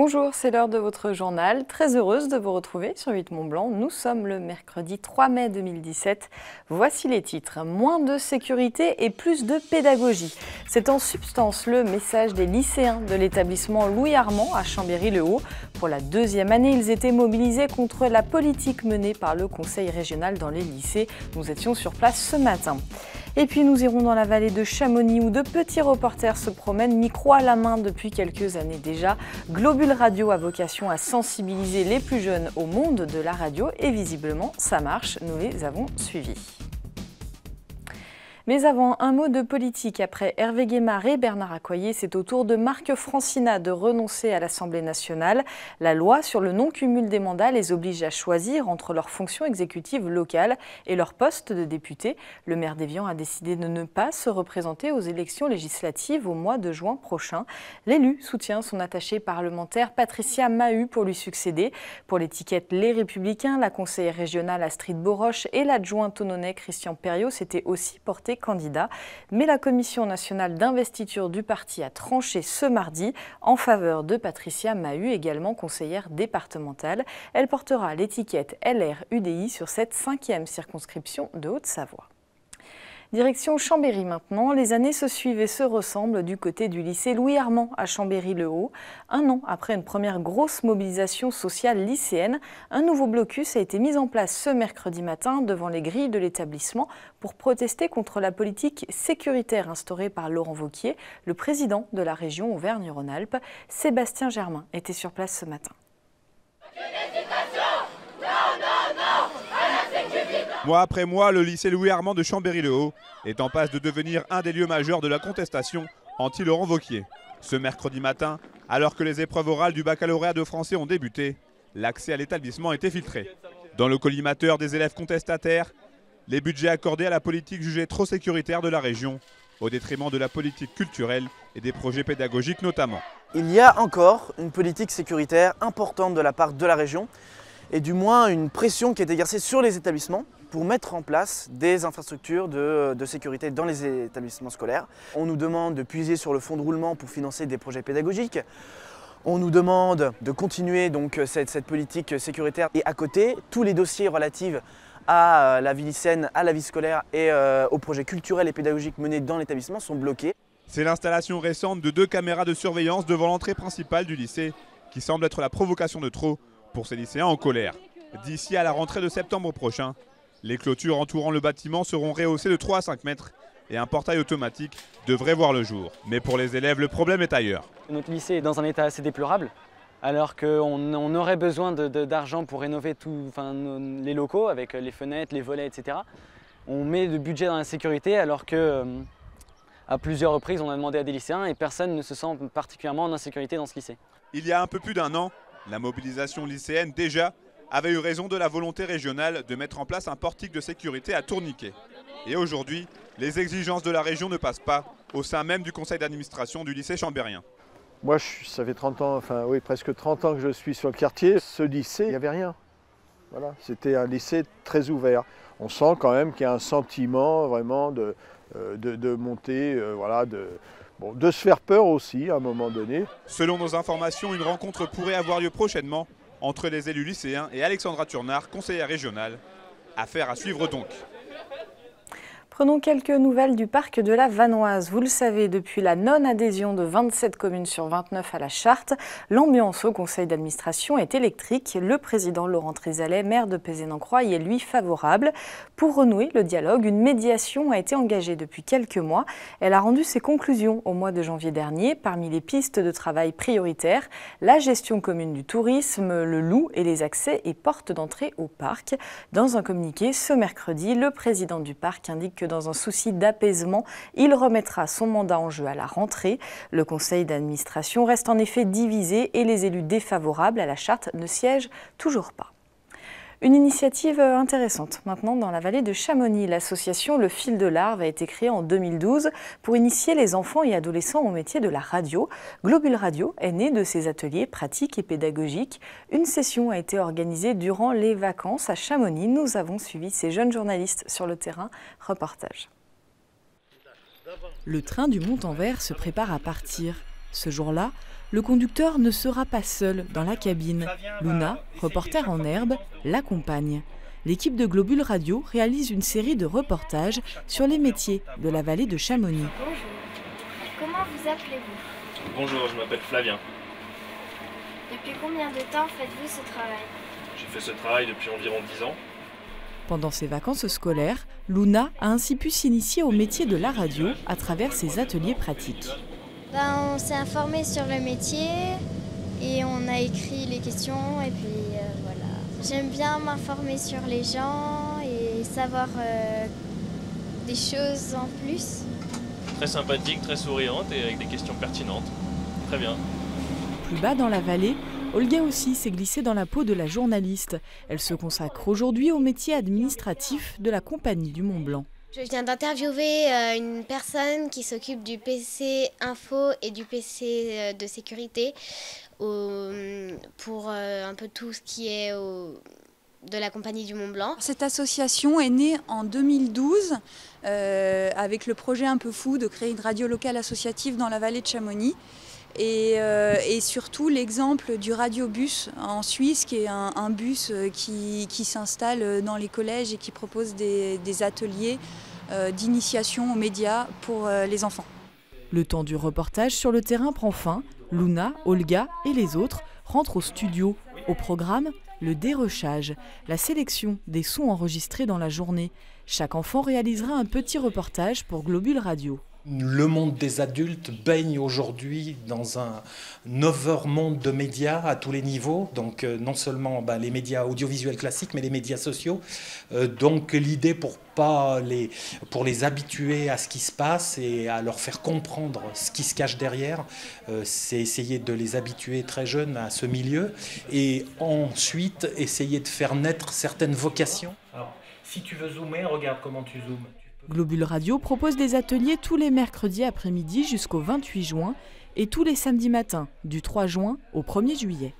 Bonjour, c'est l'heure de votre journal. Très heureuse de vous retrouver sur 8 Mont Blanc. Nous sommes le mercredi 3 mai 2017. Voici les titres. Moins de sécurité et plus de pédagogie. C'est en substance le message des lycéens de l'établissement Louis Armand à Chambéry-le-Haut. Pour la deuxième année, ils étaient mobilisés contre la politique menée par le conseil régional dans les lycées. Nous étions sur place ce matin. Et puis nous irons dans la vallée de Chamonix où de petits reporters se promènent micro à la main depuis quelques années déjà. Globule Radio a vocation à sensibiliser les plus jeunes au monde de la radio et visiblement ça marche, nous les avons suivis. Mais avant, un mot de politique. Après Hervé Guémard et Bernard Accoyer, c'est au tour de Marc Francina de renoncer à l'Assemblée nationale. La loi sur le non-cumul des mandats les oblige à choisir entre leurs fonctions exécutives locales et leur poste de député. Le maire d'Évian a décidé de ne pas se représenter aux élections législatives au mois de juin prochain. L'élu soutient son attachée parlementaire Patricia Mahut pour lui succéder. Pour l'étiquette Les Républicains, la conseillère régionale Astrid Boroche et l'adjoint tononnais Christian Perriot s'étaient aussi portés candidat, mais la commission nationale d'investiture du parti a tranché ce mardi en faveur de Patricia Mahut, également conseillère départementale. Elle portera l'étiquette LR-UDI sur cette 5e circonscription de Haute-Savoie. Direction Chambéry maintenant, les années se suivent et se ressemblent du côté du lycée Louis Armand à Chambéry-le-Haut. Un an après une première grosse mobilisation sociale lycéenne, un nouveau blocus a été mis en place ce mercredi matin devant les grilles de l'établissement pour protester contre la politique sécuritaire instaurée par Laurent Wauquiez, le président de la région Auvergne-Rhône-Alpes. Sébastien Germain était sur place ce matin. Mois après mois, le lycée Louis Armand de Chambéry-le-Haut est en passe de devenir un des lieux majeurs de la contestation anti-Laurent Wauquiez. Ce mercredi matin, alors que les épreuves orales du baccalauréat de français ont débuté, l'accès à l'établissement était filtré. Dans le collimateur des élèves contestataires, les budgets accordés à la politique jugée trop sécuritaire de la région, au détriment de la politique culturelle et des projets pédagogiques notamment. Il y a encore une politique sécuritaire importante de la part de la région, et du moins une pression qui est exercée sur les établissements pour mettre en place des infrastructures de sécurité dans les établissements scolaires. On nous demande de puiser sur le fonds de roulement pour financer des projets pédagogiques. On nous demande de continuer donc cette politique sécuritaire et à côté, tous les dossiers relatifs à la vie lycéenne, à la vie scolaire et aux projets culturels et pédagogiques menés dans l'établissement sont bloqués. C'est l'installation récente de 2 caméras de surveillance devant l'entrée principale du lycée qui semble être la provocation de trop pour ces lycéens en colère. D'ici à la rentrée de septembre prochain, les clôtures entourant le bâtiment seront rehaussées de 3 à 5 mètres et un portail automatique devrait voir le jour. Mais pour les élèves, le problème est ailleurs. Notre lycée est dans un état assez déplorable, alors qu'on aurait besoin d'argent pour rénover les locaux avec les fenêtres, les volets, etc. On met du budget dans la sécurité alors que à plusieurs reprises on a demandé à des lycéens et personne ne se sent particulièrement en insécurité dans ce lycée. Il y a un peu plus d'un an, la mobilisation lycéenne déjà avait eu raison de la volonté régionale de mettre en place un portique de sécurité à Tourniquet. Et aujourd'hui, les exigences de la région ne passent pas au sein même du conseil d'administration du lycée chambérien. Moi, ça fait 30 ans, presque 30 ans que je suis sur le quartier. Ce lycée, il n'y avait rien. Voilà, c'était un lycée très ouvert. On sent quand même qu'il y a un sentiment vraiment de monter, de se faire peur aussi à un moment donné. Selon nos informations, une rencontre pourrait avoir lieu prochainement entre les élus lycéens et Alexandra Turnard, conseillère régionale. Affaire à suivre donc. Prenons quelques nouvelles du parc de la Vanoise. Vous le savez, depuis la non-adhésion de 27 communes sur 29 à la charte, l'ambiance au conseil d'administration est électrique. Le président Laurent Trizalet, maire de Pézénancroix, y est lui favorable. Pour renouer le dialogue, une médiation a été engagée depuis quelques mois. Elle a rendu ses conclusions au mois de janvier dernier. Parmi les pistes de travail prioritaires, la gestion commune du tourisme, le loup et les accès et portes d'entrée au parc. Dans un communiqué ce mercredi, le président du parc indique que dans un souci d'apaisement, il remettra son mandat en jeu à la rentrée. Le conseil d'administration reste en effet divisé et les élus défavorables à la charte ne siègent toujours pas. Une initiative intéressante maintenant dans la vallée de Chamonix. L'association Le Fil de l'Arve a été créée en 2012 pour initier les enfants et adolescents au métier de la radio. Globule Radio est né de ces ateliers pratiques et pédagogiques. Une session a été organisée durant les vacances à Chamonix. Nous avons suivi ces jeunes journalistes sur le terrain. Reportage. Le train du Mont-en-Vert se prépare à partir. Ce jour-là, le conducteur ne sera pas seul dans la cabine. Luna, reporter en herbe, l'accompagne. L'équipe de Globule Radio réalise une série de reportages sur les métiers de la vallée de Chamonix. Bonjour. Comment vous appelez-vous? Bonjour, je m'appelle Flavien. Depuis combien de temps faites-vous ce travail? J'ai fait ce travail depuis environ 10 ans. Pendant ses vacances scolaires, Luna a ainsi pu s'initier au métier de la radio à travers ses ateliers pratiques. On s'est informé sur le métier et on a écrit les questions et puis voilà. J'aime bien m'informer sur les gens et savoir des choses en plus. Très sympathique, très souriante et avec des questions pertinentes. Très bien. Plus bas dans la vallée, Olga aussi s'est glissée dans la peau de la journaliste. Elle se consacre aujourd'hui au métier administratif de la Compagnie du Mont-Blanc. Je viens d'interviewer une personne qui s'occupe du PC info et du PC de sécurité pour un peu tout ce qui est de la Compagnie du Mont-Blanc. Cette association est née en 2012 avec le projet un peu fou de créer une radio locale associative dans la vallée de Chamonix. Et surtout l'exemple du radiobus en Suisse, qui est un bus qui s'installe dans les collèges et qui propose des ateliers d'initiation aux médias pour les enfants. Le temps du reportage sur le terrain prend fin. Luna, Olga et les autres rentrent au studio. Au programme, le dérochage, la sélection des sons enregistrés dans la journée. Chaque enfant réalisera un petit reportage pour Globule Radio. Le monde des adultes baigne aujourd'hui dans un over-monde de médias à tous les niveaux, donc non seulement les médias audiovisuels classiques, mais les médias sociaux. Donc l'idée pour les habituer à ce qui se passe et à leur faire comprendre ce qui se cache derrière, c'est essayer de les habituer très jeunes à ce milieu et ensuite essayer de faire naître certaines vocations. Alors, si tu veux zoomer, regarde comment tu zoomes. Globule Radio propose des ateliers tous les mercredis après-midi jusqu'au 28 juin et tous les samedis matins, du 3 juin au 1er juillet.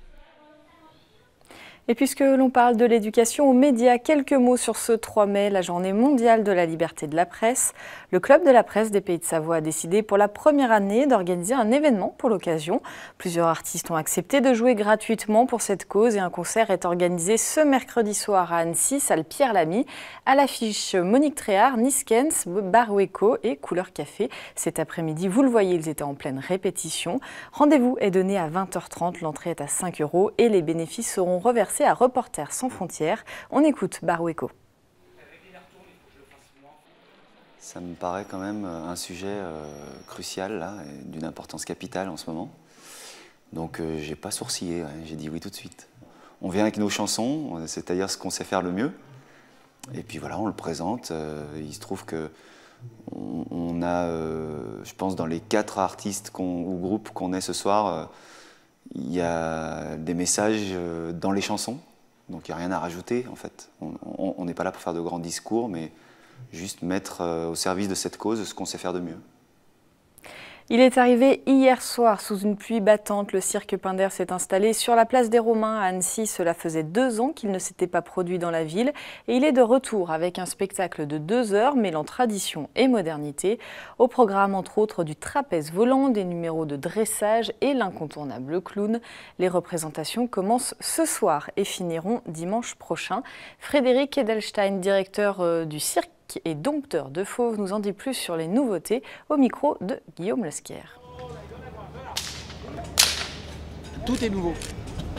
Et puisque l'on parle de l'éducation aux médias, quelques mots sur ce 3 mai, la journée mondiale de la liberté de la presse. Le Club de la presse des Pays de Savoie a décidé pour la première année d'organiser un événement pour l'occasion. Plusieurs artistes ont accepté de jouer gratuitement pour cette cause et un concert est organisé ce mercredi soir à Annecy, salle Pierre Lamy. À l'affiche, Monique Tréhard, Niskens, Barueco et Couleur Café. Cet après-midi, vous le voyez, ils étaient en pleine répétition. Rendez-vous est donné à 20h30, l'entrée est à 5 € et les bénéfices seront reversés à Reporters sans frontières. On écoute Barueco. Ça me paraît quand même un sujet crucial, là, d'une importance capitale en ce moment. Donc j'ai pas sourcillé, j'ai dit oui tout de suite. On vient avec nos chansons, c'est-à-dire ce qu'on sait faire le mieux. Et puis voilà, on le présente. Il se trouve que on a, je pense, dans les 4 artistes ou groupes qu'on est ce soir, il y a des messages dans les chansons, donc il n'y a rien à rajouter en fait. On n'est pas là pour faire de grands discours, mais juste mettre au service de cette cause ce qu'on sait faire de mieux. Il est arrivé hier soir sous une pluie battante. Le cirque Pinder s'est installé sur la place des Romains à Annecy. Cela faisait 2 ans qu'il ne s'était pas produit dans la ville. Et il est de retour avec un spectacle de 2 heures mêlant tradition et modernité. Au programme, entre autres, du trapèze volant, des numéros de dressage et l'incontournable clown. Les représentations commencent ce soir et finiront dimanche prochain. Frédéric Edelstein, directeur du cirque et dompteur de fauves, nous en dit plus sur les nouveautés au micro de Guillaume Lesquière. Tout est nouveau.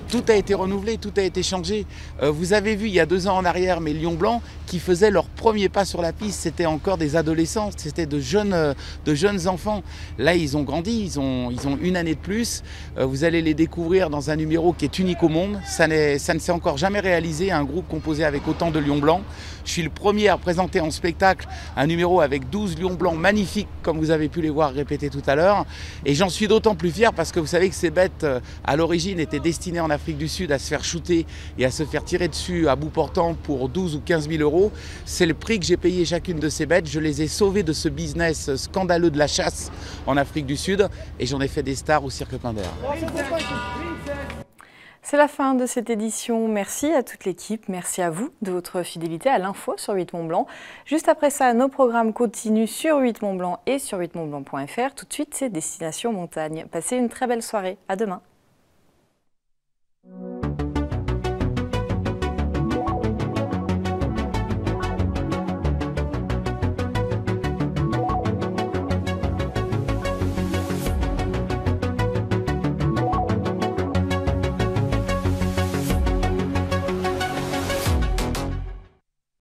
Tout a été renouvelé, tout a été changé. Vous avez vu il y a 2 ans en arrière mes Lions Blancs qui faisaient leur premier pas sur la piste. C'était encore des adolescents, c'était de jeunes enfants. Là, ils ont grandi, ils ont 1 année de plus. Vous allez les découvrir dans un numéro qui est unique au monde. Ça ne s'est encore jamais réalisé, un groupe composé avec autant de Lions Blancs. Je suis le premier à présenter en spectacle un numéro avec 12 Lions Blancs magnifiques, comme vous avez pu les voir répéter tout à l'heure. Et j'en suis d'autant plus fier parce que vous savez que ces bêtes, à l'origine, étaient destinées en Afrique du Sud à se faire shooter et à se faire tirer dessus à bout portant pour 12 ou 15 000 €. C'est le prix que j'ai payé chacune de ces bêtes. Je les ai sauvées de ce business scandaleux de la chasse en Afrique du Sud et j'en ai fait des stars au cirque Pinder. C'est la fin de cette édition. Merci à toute l'équipe. Merci à vous de votre fidélité à l'info sur 8 Mont Blanc. Juste après ça, nos programmes continuent sur 8 Mont Blanc et sur 8montblanc.fr. Tout de suite, c'est Destination Montagne. Passez une très belle soirée. À demain.